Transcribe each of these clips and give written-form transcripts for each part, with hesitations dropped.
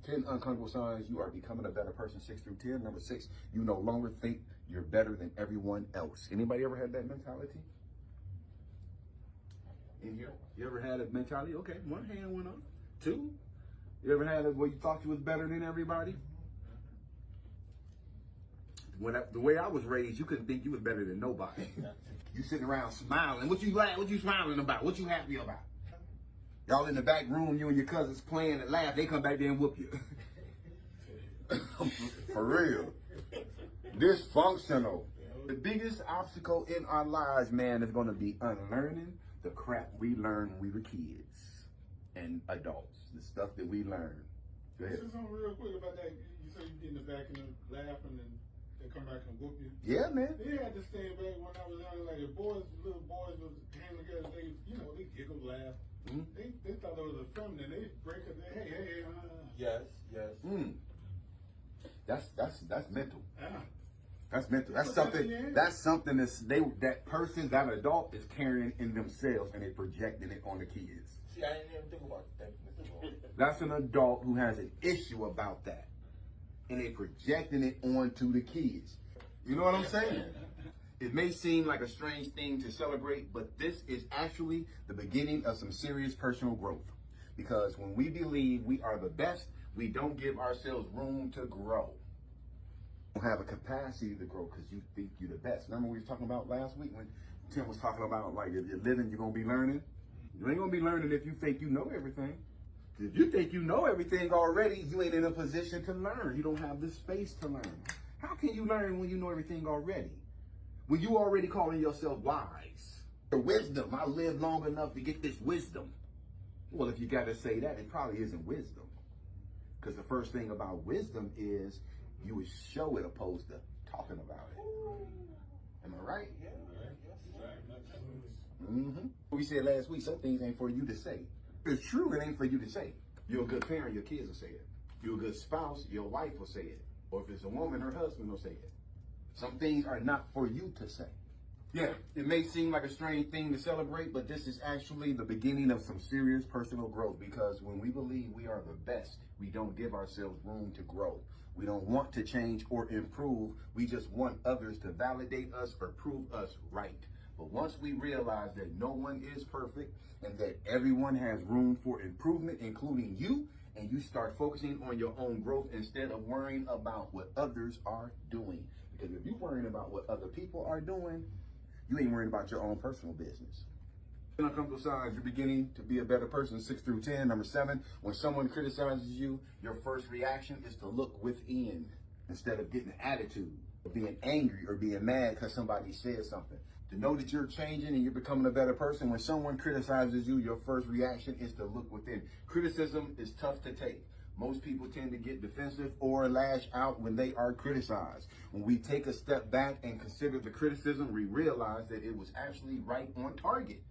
10 uncomfortable signs you are becoming a better person, 6 through 10. Number 6, you no longer think you're better than everyone else. Anybody ever had that mentality? In here? You ever had a mentality? Okay, one hand went up. 2, you ever had it where you thought you was better than everybody? The way I was raised, you couldn't think you was better than nobody. You sitting around smiling. What you smiling about? What you happy about? Y'all in the back room, you and your cousins playing and laugh. They come back there and whoop you. For real. Dysfunctional. The biggest obstacle in our lives, man, is going to be unlearning the crap we learned when we were kids and adults. The stuff that we learned. Go ahead. Say something real quick about that. You say you get in the back and laughing and they come back and whoop you. Yeah, man. They had to stay back when I was young. Like, if little boys was hanging together, they giggle, laugh. Mm-hmm. They thought it was effeminate. They break it. Hey. Yes. That's mental. Ah. That's mental. That's something. That's something that person, that adult, is carrying in themselves, and they projecting it on the kids. See, I didn't even think about that. That's an adult who has an issue about that, and they projecting it onto the kids. You know what I'm saying? It may seem like a strange thing to celebrate, but this is actually the beginning of some serious personal growth. Because when we believe we are the best, we don't give ourselves room to grow. You don't have a capacity to grow because you think you're the best. Remember we were talking about last week when Tim was talking about, like, if you're living, you're going to be learning. You ain't going to be learning if you think you know everything. If you think you know everything already, you ain't in a position to learn. You don't have the space to learn. How can you learn when you know everything already? When you already calling yourself wise. The wisdom, I lived long enough to get this wisdom. Well, if you got to say that, it probably isn't wisdom. Because the first thing about wisdom is you would show it opposed to talking about it. Am I right? Yeah. Mm-hmm. We said last week, some things ain't for you to say. It's true, it ain't for you to say. You're a good parent, your kids will say it. You're a good spouse, your wife will say it. Or if it's a woman, her husband will say it. Some things are not for you to say. Yeah, it may seem like a strange thing to celebrate, but this is actually the beginning of some serious personal growth, because when we believe we are the best, we don't give ourselves room to grow. We don't want to change or improve. We just want others to validate us or prove us right. But once we realize that no one is perfect and that everyone has room for improvement, including you, and you start focusing on your own growth instead of worrying about what others are doing. Because if you're worrying about what other people are doing, you ain't worrying about your own personal business. Uncomfortable signs, you're beginning to be a better person, 6 through 10. Number 7, when someone criticizes you, your first reaction is to look within instead of getting an attitude, or being angry or being mad because somebody said something. To know that you're changing and you're becoming a better person, when someone criticizes you, your first reaction is to look within. Criticism is tough to take. Most people tend to get defensive or lash out when they are criticized. When we take a step back and consider the criticism, we realize that it was actually right on target.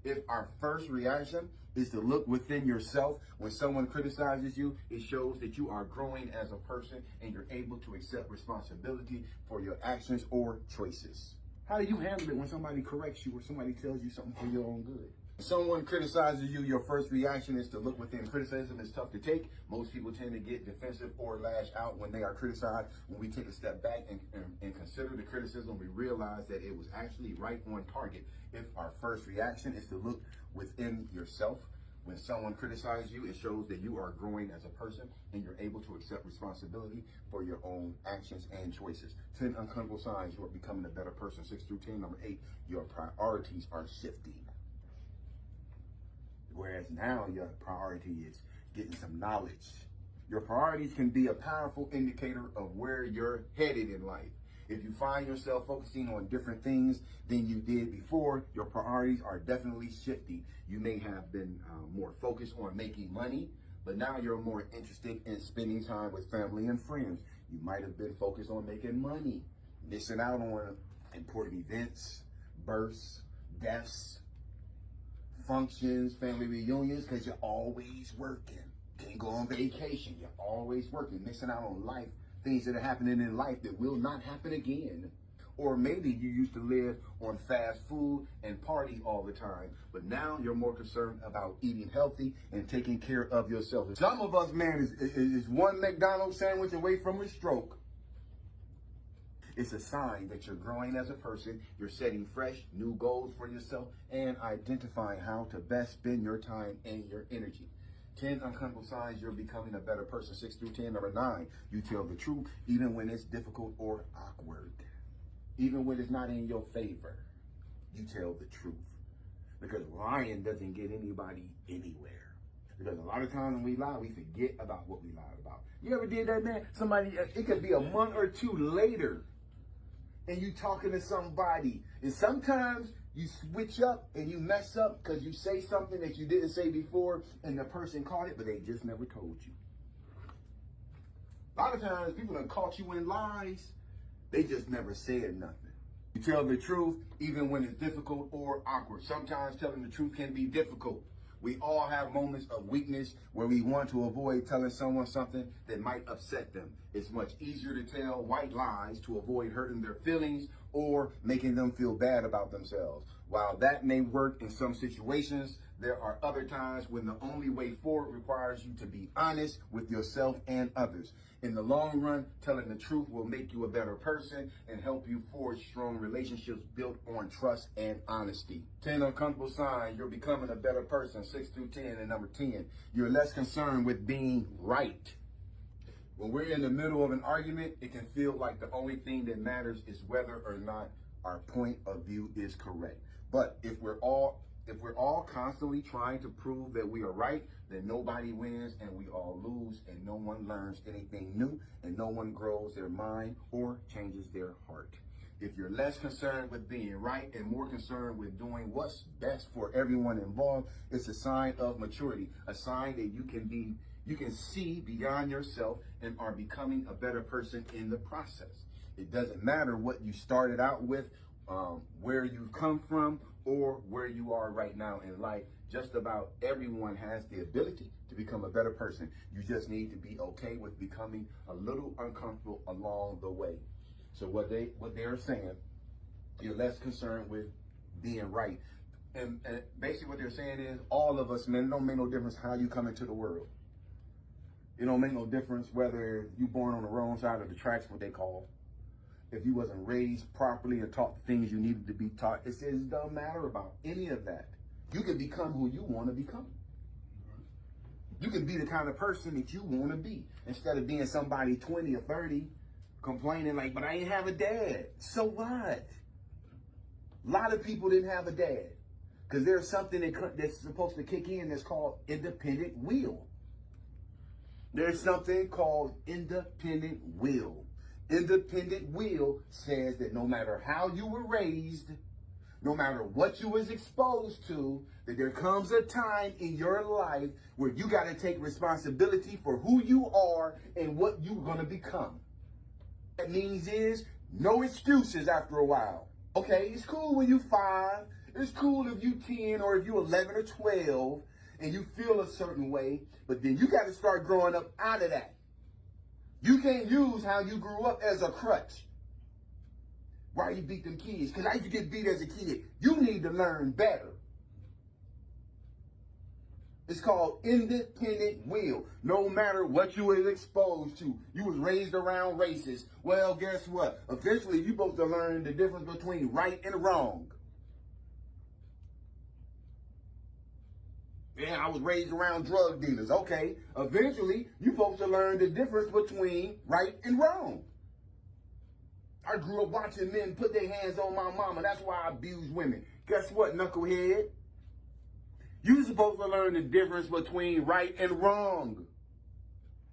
If our first reaction is to look within yourself, when someone criticizes you, it shows that you are growing as a person and you're able to accept responsibility for your actions or choices. How do you handle it when somebody corrects you or somebody tells you something for your own good? When someone criticizes you, your first reaction is to look within. Criticism is tough to take. Most people tend to get defensive or lash out when they are criticized. When we take a step back and consider the criticism, we realize that it was actually right on target. If our first reaction is to look within yourself, when someone criticizes you, it shows that you are growing as a person and you're able to accept responsibility for your own actions and choices. 10 uncomfortable signs you are becoming a better person, 6 through 10. Number 8, your priorities are shifting. Whereas now your priority is getting some knowledge. Your priorities can be a powerful indicator of where you're headed in life. If you find yourself focusing on different things than you did before, your priorities are definitely shifting. You may have been more focused on making money, but now you're more interested in spending time with family and friends. You might have been focused on making money, missing out on important events, births, deaths, functions, family reunions, because you're always working. Can't go on vacation. You're always working, missing out on life, things that are happening in life that will not happen again. Or maybe you used to live on fast food and party all the time, but now you're more concerned about eating healthy and taking care of yourself. Some of us, man, is one McDonald's sandwich away from a stroke. It's a sign that you're growing as a person, you're setting fresh, new goals for yourself, and identifying how to best spend your time and your energy. 10 uncomfortable signs you're becoming a better person. 6 through 10. Number 9, you tell the truth, even when it's difficult or awkward. Even when it's not in your favor, you tell the truth. Because lying doesn't get anybody anywhere. Because a lot of times when we lie, we forget about what we lied about. You ever did that, man? Somebody, it could be a month or two later, and you talking to somebody, and sometimes you switch up and you mess up because you say something that you didn't say before, and the person caught it, but they just never told you. A lot of times people have caught you in lies, they just never said nothing. You tell the truth even when it's difficult or awkward. Sometimes telling the truth can be difficult. We all have moments of weakness where we want to avoid telling someone something that might upset them. It's much easier to tell white lies to avoid hurting their feelings or making them feel bad about themselves. While that may work in some situations, there are other times when the only way forward requires you to be honest with yourself and others. In the long run, telling the truth will make you a better person and help you forge strong relationships built on trust and honesty. 10 uncomfortable signs you're becoming a better person. 6 through 10. And number 10, you're less concerned with being right. When we're in the middle of an argument, it can feel like the only thing that matters is whether or not our point of view is correct. But if we're all constantly trying to prove that we are right, then nobody wins and we all lose, and no one learns anything new, and no one grows their mind or changes their heart. If you're less concerned with being right and more concerned with doing what's best for everyone involved, it's a sign of maturity, a sign that you can see beyond yourself and are becoming a better person in the process. It doesn't matter what you started out with, where you've come from, or where you are right now in life. Just about everyone has the ability to become a better person. You just need to be okay with becoming a little uncomfortable along the way. So what they're saying, you're less concerned with being right. And basically what they're saying is, all of us, man, it don't make no difference how you come into the world. It don't make no difference whether you born on the wrong side of the tracks, what they call. If you wasn't raised properly and taught the things you needed to be taught, it doesn't matter about any of that. You can become who you want to become. You can be the kind of person that you want to be. Instead of being somebody 20 or 30 complaining like, but I ain't have a dad. So what? A lot of people didn't have a dad because there's something that's supposed to kick in that's called independent will. There's something called independent will. Independent will says that no matter how you were raised, no matter what you was exposed to, that there comes a time in your life where you got to take responsibility for who you are and what you're going to become. That means is no excuses after a while. Okay, it's cool when you 5. It's cool if you 10 or if you 11 or 12 and you feel a certain way, but then you got to start growing up out of that. You can't use how you grew up as a crutch. Why you beat them kids? Because I used to get beat as a kid. You need to learn better. It's called independent will. No matter what you was exposed to, you was raised around racists. Well, guess what? Eventually, you're supposed to learn the difference between right and wrong. Yeah, I was raised around drug dealers. Okay, eventually, you're supposed to learn the difference between right and wrong. I grew up watching men put their hands on my mama. That's why I abuse women. Guess what, knucklehead? You're supposed to learn the difference between right and wrong.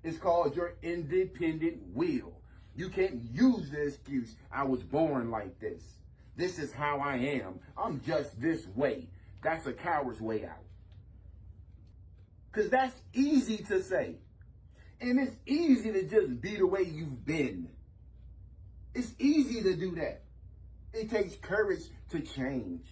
It's called your independent will. You can't use the excuse, I was born like this. This is how I am. I'm just this way. That's a coward's way out. Because that's easy to say. And it's easy to just be the way you've been. It's easy to do that. It takes courage to change.